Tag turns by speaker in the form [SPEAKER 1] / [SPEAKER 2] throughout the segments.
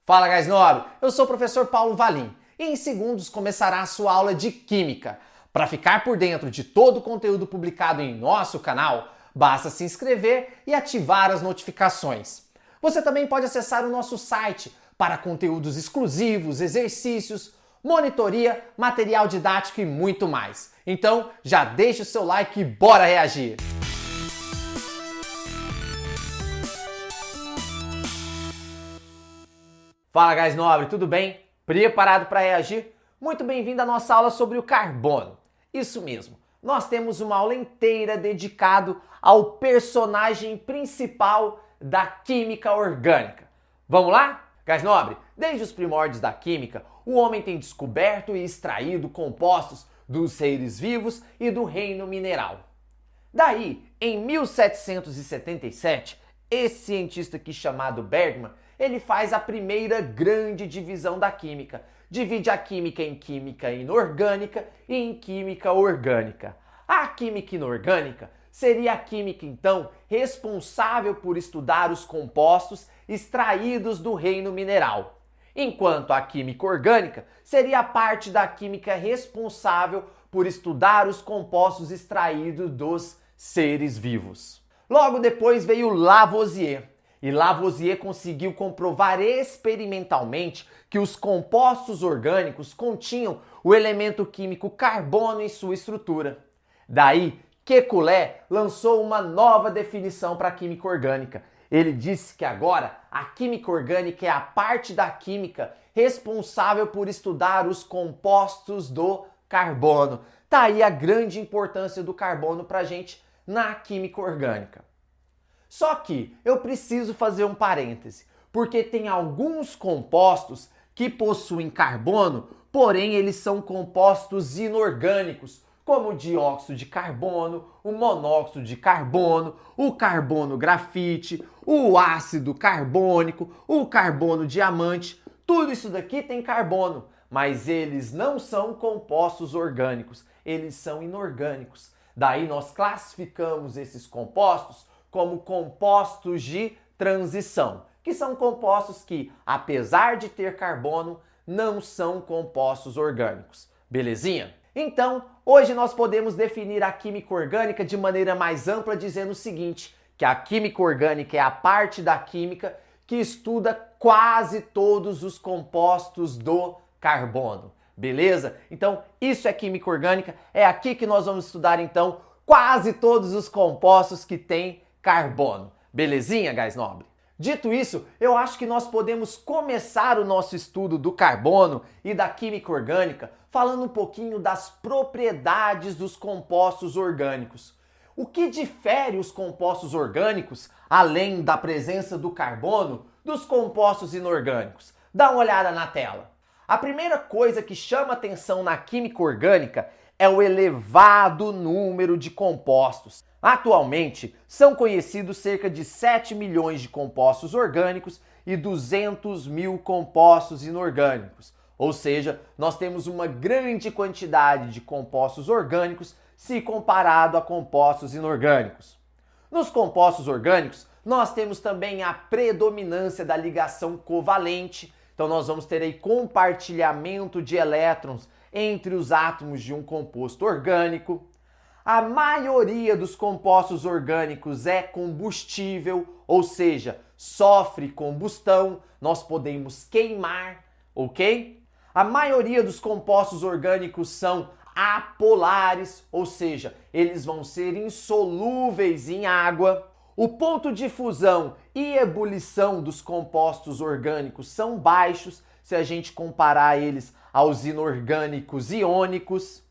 [SPEAKER 1] Fala, gás nobre! Eu sou o professor Paulo Valim e em segundos começará a sua aula de Química. Para ficar por dentro de todo o conteúdo publicado em nosso canal, basta se inscrever e ativar as notificações. Você também pode acessar o nosso site para conteúdos exclusivos, exercícios, monitoria, material didático e muito mais. Então, já deixa o seu like e bora reagir! Fala, gás nobre, tudo bem? Preparado para reagir? Muito bem-vindo à nossa aula sobre o carbono. Isso mesmo, nós temos uma aula inteira dedicada ao personagem principal da química orgânica. Vamos lá? Gás nobre, desde os primórdios da química, o homem tem descoberto e extraído compostos dos seres vivos e do reino mineral. Daí, em 1777, esse cientista aqui chamado Bergman, ele faz a primeira grande divisão da química. Divide a química em química inorgânica e em química orgânica. A química inorgânica seria a química, então, responsável por estudar os compostos extraídos do reino mineral. Enquanto a química orgânica seria a parte da química responsável por estudar os compostos extraídos dos seres vivos. Logo depois veio Lavoisier. E Lavoisier conseguiu comprovar experimentalmente que os compostos orgânicos continham o elemento químico carbono em sua estrutura. Daí, Kekulé lançou uma nova definição para a química orgânica. Ele disse que agora a química orgânica é a parte da química responsável por estudar os compostos do carbono. Tá aí a grande importância do carbono para a gente na química orgânica. Só que eu preciso fazer um parêntese, porque tem alguns compostos que possuem carbono, porém eles são compostos inorgânicos, como o dióxido de carbono, o monóxido de carbono, o carbono grafite, o ácido carbônico, o carbono diamante. Tudo isso daqui tem carbono, mas eles não são compostos orgânicos, eles são inorgânicos. Daí nós classificamos esses compostos como compostos de transição, que são compostos que, apesar de ter carbono, não são compostos orgânicos. Belezinha? Então, hoje nós podemos definir a química orgânica de maneira mais ampla dizendo o seguinte, que a química orgânica é a parte da química que estuda quase todos os compostos do carbono. Beleza? Então, isso é química orgânica, é aqui que nós vamos estudar então quase todos os compostos que têm carbono. Belezinha, gás nobre? Dito isso, eu acho que nós podemos começar o nosso estudo do carbono e da química orgânica falando um pouquinho das propriedades dos compostos orgânicos. O que difere os compostos orgânicos, além da presença do carbono, dos compostos inorgânicos? Dá uma olhada na tela. A primeira coisa que chama atenção na química orgânica é o elevado número de compostos. Atualmente, são conhecidos cerca de 7 milhões de compostos orgânicos e 200 mil compostos inorgânicos. Ou seja, nós temos uma grande quantidade de compostos orgânicos se comparado a compostos inorgânicos. Nos compostos orgânicos, nós temos também a predominância da ligação covalente. Então nós vamos ter aí compartilhamento de elétrons entre os átomos de um composto orgânico. A maioria dos compostos orgânicos é combustível, ou seja, sofre combustão, nós podemos queimar, ok? A maioria dos compostos orgânicos são apolares, ou seja, eles vão ser insolúveis em água. O ponto de fusão e ebulição dos compostos orgânicos são baixos, se a gente comparar eles aos inorgânicos iônicos.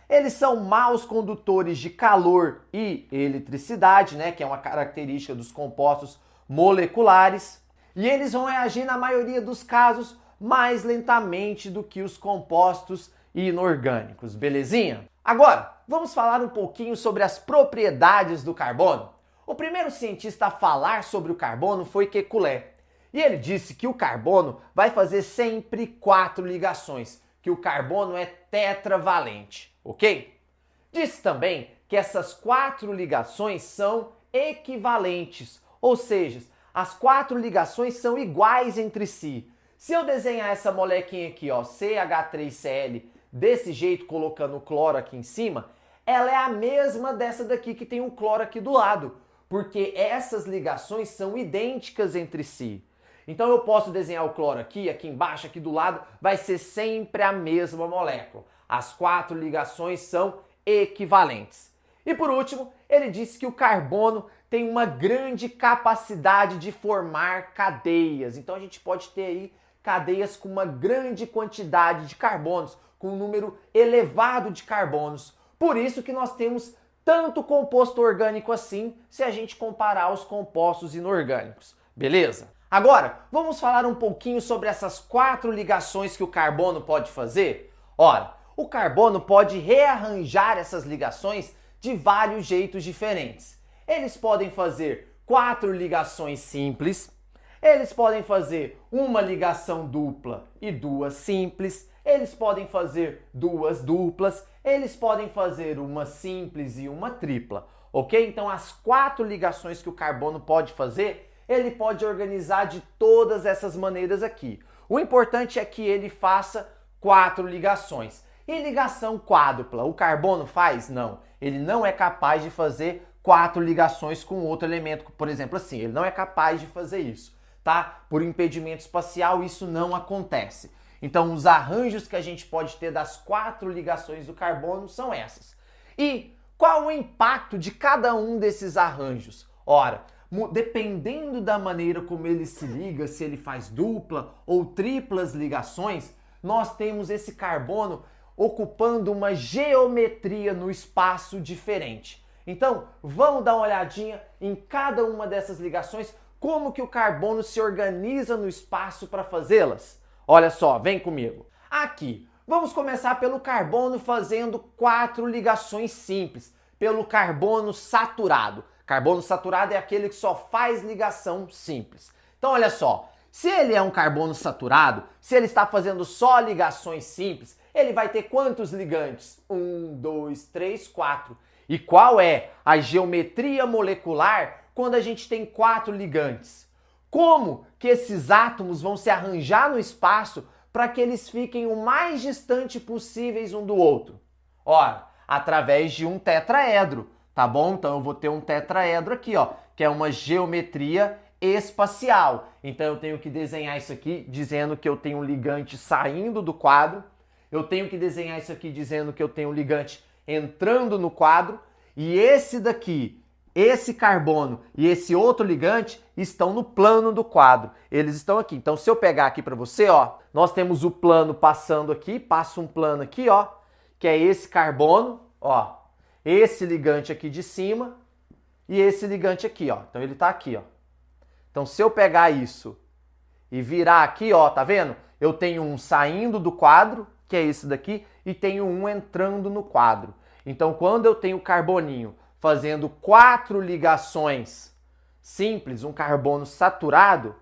[SPEAKER 1] Eles são maus condutores de calor e eletricidade, que é uma característica dos compostos moleculares. E eles vão reagir, na maioria dos casos, mais lentamente do que os compostos inorgânicos. Belezinha? Agora, vamos falar um pouquinho sobre as propriedades do carbono. O primeiro cientista a falar sobre o carbono foi Kekulé. E ele disse que o carbono vai fazer sempre 4 ligações, que o carbono é tetravalente, ok? Disse também que essas 4 ligações são equivalentes, ou seja, as 4 ligações são iguais entre si. Se eu desenhar essa molequinha aqui, ó, CH3Cl, desse jeito, colocando o cloro aqui em cima, ela é a mesma dessa daqui que tem o cloro aqui do lado, porque essas ligações são idênticas entre si. Então eu posso desenhar o cloro aqui embaixo, aqui do lado, vai ser sempre a mesma molécula. As 4 ligações são equivalentes. E por último, ele disse que o carbono tem uma grande capacidade de formar cadeias. Então a gente pode ter aí cadeias com uma grande quantidade de carbonos, com um número elevado de carbonos. Por isso que nós temos tanto composto orgânico assim, se a gente comparar os compostos inorgânicos. Beleza? Agora, vamos falar um pouquinho sobre essas 4 ligações que o carbono pode fazer? Ora, o carbono pode rearranjar essas ligações de vários jeitos diferentes. Eles podem fazer 4 ligações simples, eles podem fazer uma ligação dupla e 2 simples, eles podem fazer 2 duplas, eles podem fazer uma simples e uma tripla, ok? Então as 4 ligações que o carbono pode fazer, ele pode organizar de todas essas maneiras aqui. O importante é que ele faça 4 ligações. E ligação quádrupla, o carbono faz? Não. Ele não é capaz de fazer 4 ligações com outro elemento, por exemplo assim, ele não é capaz de fazer isso, tá? Por impedimento espacial isso não acontece. Então os arranjos que a gente pode ter das 4 ligações do carbono são essas. E qual o impacto de cada um desses arranjos? Ora, dependendo da maneira como ele se liga, se ele faz dupla ou triplas ligações, nós temos esse carbono ocupando uma geometria no espaço diferente. Então, vamos dar uma olhadinha em cada uma dessas ligações, como que o carbono se organiza no espaço para fazê-las. Olha só, vem comigo. Aqui, vamos começar pelo carbono fazendo 4 ligações simples, pelo carbono saturado. Carbono saturado é aquele que só faz ligação simples. Então, olha só, se ele é um carbono saturado, se ele está fazendo só ligações simples, ele vai ter quantos ligantes? 1, 2, 3, 4. E qual é a geometria molecular quando a gente tem 4 ligantes? Como que esses átomos vão se arranjar no espaço para que eles fiquem o mais distante possíveis um do outro? Ora, através de um tetraedro, tá bom? Então eu vou ter um tetraedro aqui, ó, que é uma geometria espacial. Então eu tenho que desenhar isso aqui dizendo que eu tenho um ligante saindo do quadro. Eu tenho que desenhar isso aqui dizendo que eu tenho um ligante entrando no quadro. E esse daqui, esse carbono e esse outro ligante estão no plano do quadro. Eles estão aqui. Então se eu pegar aqui para você, ó, nós temos o plano passando aqui, passa um plano aqui, ó, que é esse carbono, ó, esse ligante aqui de cima e esse ligante aqui, ó. Então ele tá aqui, ó. Então se eu pegar isso e virar aqui, ó, tá vendo? Eu tenho um saindo do quadro, que é esse daqui, e tenho um entrando no quadro. Então quando eu tenho o carboninho fazendo 4 ligações simples, um carbono saturado,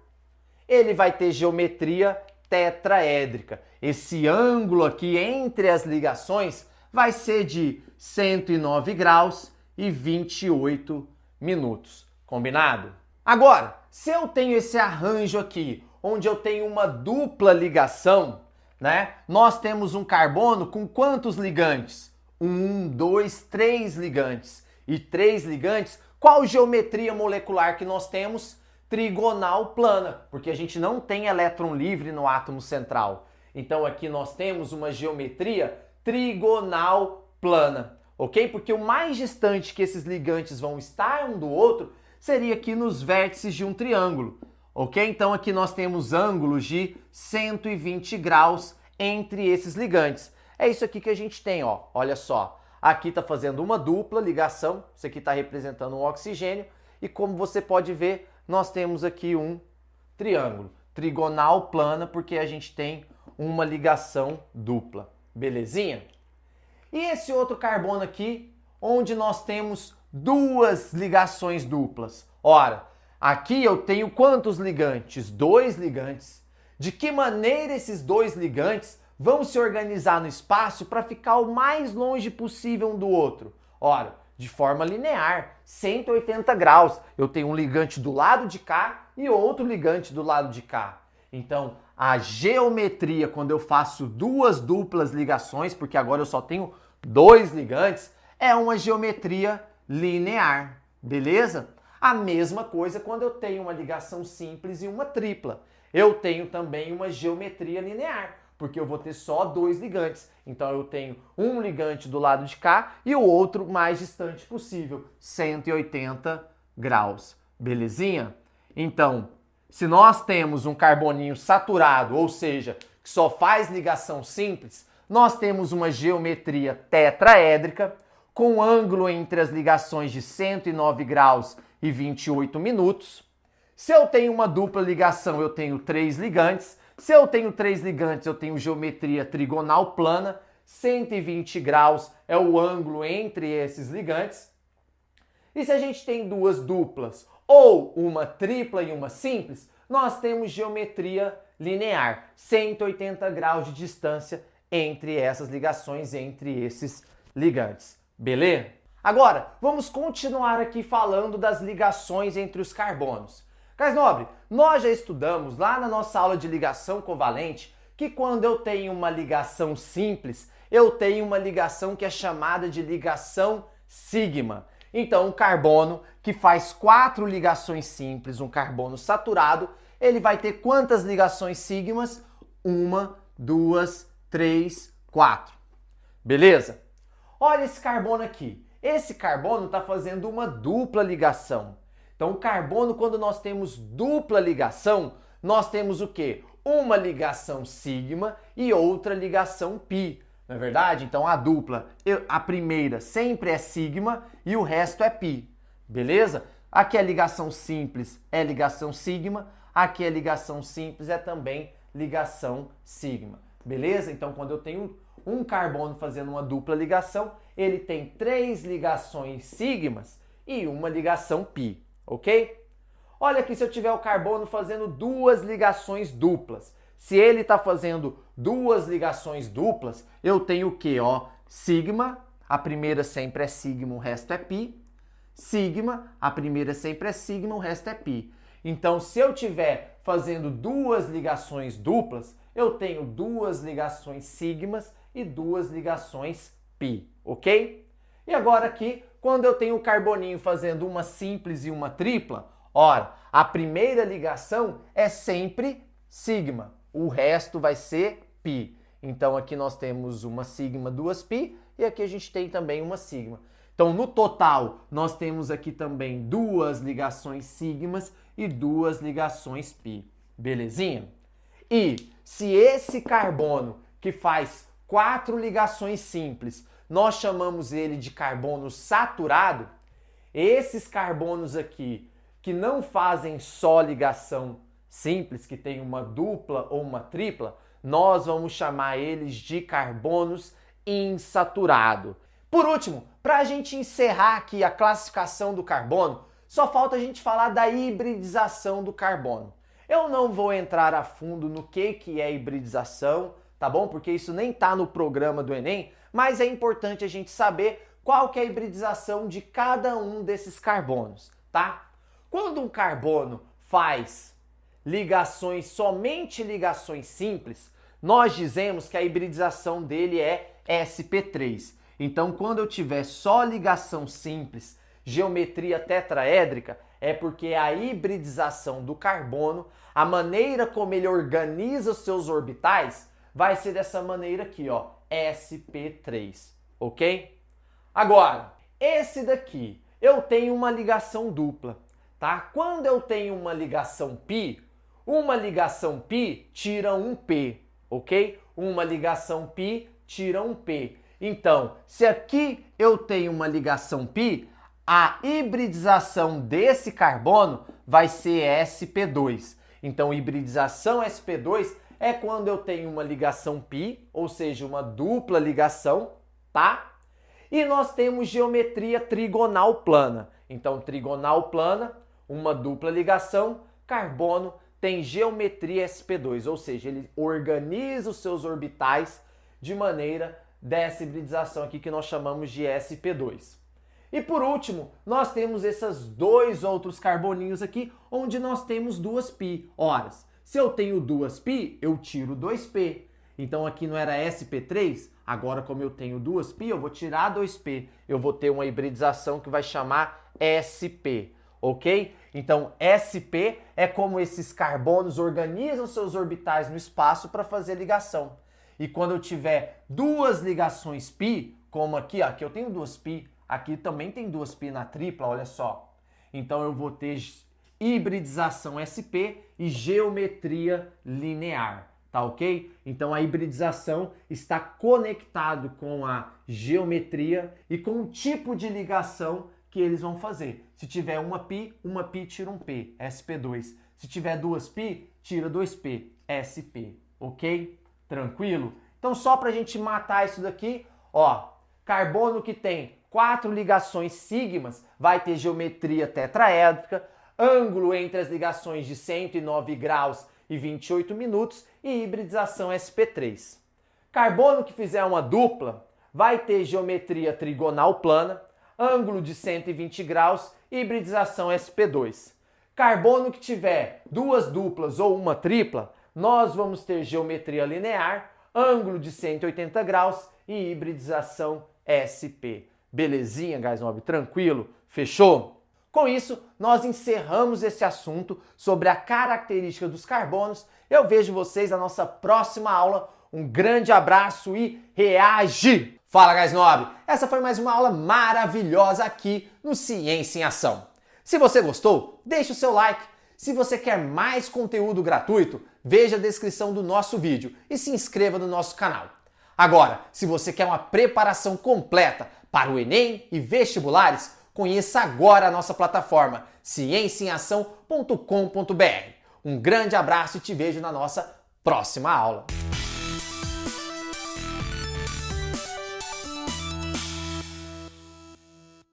[SPEAKER 1] ele vai ter geometria tetraédrica. Esse ângulo aqui entre as ligações vai ser de 109 graus e 28 minutos. Combinado? Agora, se eu tenho esse arranjo aqui, onde eu tenho uma dupla ligação, né? Nós temos um carbono com quantos ligantes? 1, 2, 3 ligantes. E 3 ligantes, qual geometria molecular que nós temos? Trigonal plana, porque a gente não tem elétron livre no átomo central. Então aqui nós temos uma geometria trigonal plana, ok? Porque o mais distante que esses ligantes vão estar um do outro seria aqui nos vértices de um triângulo, ok? Então aqui nós temos ângulos de 120 graus entre esses ligantes. É isso aqui que a gente tem, ó. Olha só. Aqui está fazendo uma dupla ligação, isso aqui está representando um oxigênio, e como você pode ver, nós temos aqui um triângulo, trigonal plana, porque a gente tem uma ligação dupla, belezinha? E esse outro carbono aqui, onde nós temos 2 ligações duplas. Ora, aqui eu tenho quantos ligantes? 2 ligantes. De que maneira esses 2 ligantes vão se organizar no espaço para ficar o mais longe possível um do outro? Ora, de forma linear, 180 graus. Eu tenho um ligante do lado de cá e outro ligante do lado de cá. Então, a geometria quando eu faço duas duplas ligações, porque agora eu só tenho dois ligantes, é uma geometria linear, beleza? A mesma coisa quando eu tenho uma ligação simples e uma tripla. Eu tenho também uma geometria linear, porque eu vou ter só dois ligantes. Então eu tenho um ligante do lado de cá e o outro mais distante possível, 180 graus. Belezinha? Então, se nós temos um carboninho saturado, ou seja, que só faz ligação simples, nós temos uma geometria tetraédrica com ângulo entre as ligações de 109 graus e 28 minutos. Se eu tenho uma dupla ligação, eu tenho 3 ligantes. Se eu tenho 3 ligantes, eu tenho geometria trigonal plana. 120 graus é o ângulo entre esses ligantes. E se a gente tem duas duplas, ou uma tripla e uma simples, nós temos geometria linear. 180 graus de distância entre essas ligações, entre esses ligantes. Beleza? Agora, vamos continuar aqui falando das ligações entre os carbonos. Gás nobre, nós já estudamos lá na nossa aula de ligação covalente que quando eu tenho uma ligação simples, eu tenho uma ligação que é chamada de ligação sigma. Então, um carbono que faz 4 ligações simples, um carbono saturado, ele vai ter quantas ligações sigmas? 1, 2, 3, 4. Beleza? Olha esse carbono aqui. Esse carbono está fazendo uma dupla ligação. Então, o carbono, quando nós temos dupla ligação, nós temos o quê? Uma ligação sigma e outra ligação pi. Não é verdade? Então, a dupla, a primeira sempre é sigma e o resto é pi. Beleza? Aqui a ligação simples é ligação sigma, aqui a ligação simples é também ligação sigma. Beleza? Então, quando eu tenho um carbono fazendo uma dupla ligação, ele tem 3 ligações sigmas e uma ligação pi. Ok? Olha aqui se eu tiver o carbono fazendo 2 ligações duplas. Se ele está fazendo 2 ligações duplas, eu tenho o quê? Ó, sigma, a primeira sempre é sigma, o resto é pi. Sigma, a primeira sempre é sigma, o resto é pi. Então, se eu tiver fazendo 2 ligações duplas, eu tenho 2 ligações sigmas e 2 ligações pi, ok? E agora aqui, quando eu tenho o carboninho fazendo uma simples e uma tripla, ora, a primeira ligação é sempre sigma, o resto vai ser pi. Então aqui nós temos uma sigma, 2 pi, e aqui a gente tem também uma sigma. Então no total, nós temos aqui também 2 ligações sigmas e 2 ligações pi. Belezinha? E se esse carbono que faz 4 ligações simples, nós chamamos ele de carbono saturado, esses carbonos aqui que não fazem só ligação simples, que tem uma dupla ou uma tripla, nós vamos chamar eles de carbonos insaturados. Por último, para a gente encerrar aqui a classificação do carbono, só falta a gente falar da hibridização do carbono. Eu não vou entrar a fundo no que é hibridização, tá bom? Porque isso nem está no programa do Enem, mas é importante a gente saber qual que é a hibridização de cada um desses carbonos, tá? Quando um carbono faz ligações, somente ligações simples, nós dizemos que a hibridização dele é sp3. Então, quando eu tiver só ligação simples, geometria tetraédrica, é porque a hibridização do carbono, a maneira como ele organiza os seus orbitais, vai ser dessa maneira aqui, ó, sp3, ok? Agora, esse daqui, eu tenho uma ligação dupla, tá? Quando eu tenho uma ligação pi tira um p, ok? Uma ligação pi tira um p. Então, se aqui eu tenho uma ligação pi, a hibridização desse carbono vai ser sp2. Então, hibridização sp2 é quando eu tenho uma ligação pi, ou seja, uma dupla ligação, tá? E nós temos geometria trigonal plana. Então, trigonal plana, uma dupla ligação, carbono tem geometria sp2, ou seja, ele organiza os seus orbitais de maneira dessa hibridização aqui que nós chamamos de sp2. E por último, nós temos esses 2 outros carboninhos aqui, onde nós temos 2 pi. Ora, Se eu tenho 2π, eu tiro 2p. Então aqui não era sp3? Agora, como eu tenho 2π, eu vou tirar 2p. Eu vou ter uma hibridização que vai chamar sp, ok? Então, sp é como esses carbonos organizam seus orbitais no espaço para fazer ligação. E quando eu tiver duas ligações π, como aqui, ó, aqui eu tenho 2π, aqui também tem 2π na tripla, olha só. Então eu vou ter hibridização sp e geometria linear. Tá ok? Então a hibridização está conectado com a geometria e com o tipo de ligação que eles vão fazer. Se tiver uma π tira um p, sp2. Se tiver 2π, tira 2p, sp. Ok? Tranquilo? Então só para a gente matar isso daqui, ó, carbono que tem 4 ligações sigmas vai ter geometria tetraédrica, ângulo entre as ligações de 109 graus e 28 minutos e hibridização sp3. Carbono que fizer uma dupla vai ter geometria trigonal plana, ângulo de 120 graus e hibridização sp2. Carbono que tiver duas duplas ou uma tripla, nós vamos ter geometria linear, ângulo de 180 graus e hibridização sp. Belezinha, guys nobre? Tranquilo? Fechou? Com isso, nós encerramos esse assunto sobre a característica dos carbonos. Eu vejo vocês na nossa próxima aula. Um grande abraço e reage! Fala, guys nobre! Essa foi mais uma aula maravilhosa aqui no Ciência em Ação. Se você gostou, deixe o seu like. Se você quer mais conteúdo gratuito, veja a descrição do nosso vídeo e se inscreva no nosso canal. Agora, se você quer uma preparação completa para o Enem e vestibulares, conheça agora a nossa plataforma cienciaação.com.br. Um grande abraço e te vejo na nossa próxima aula.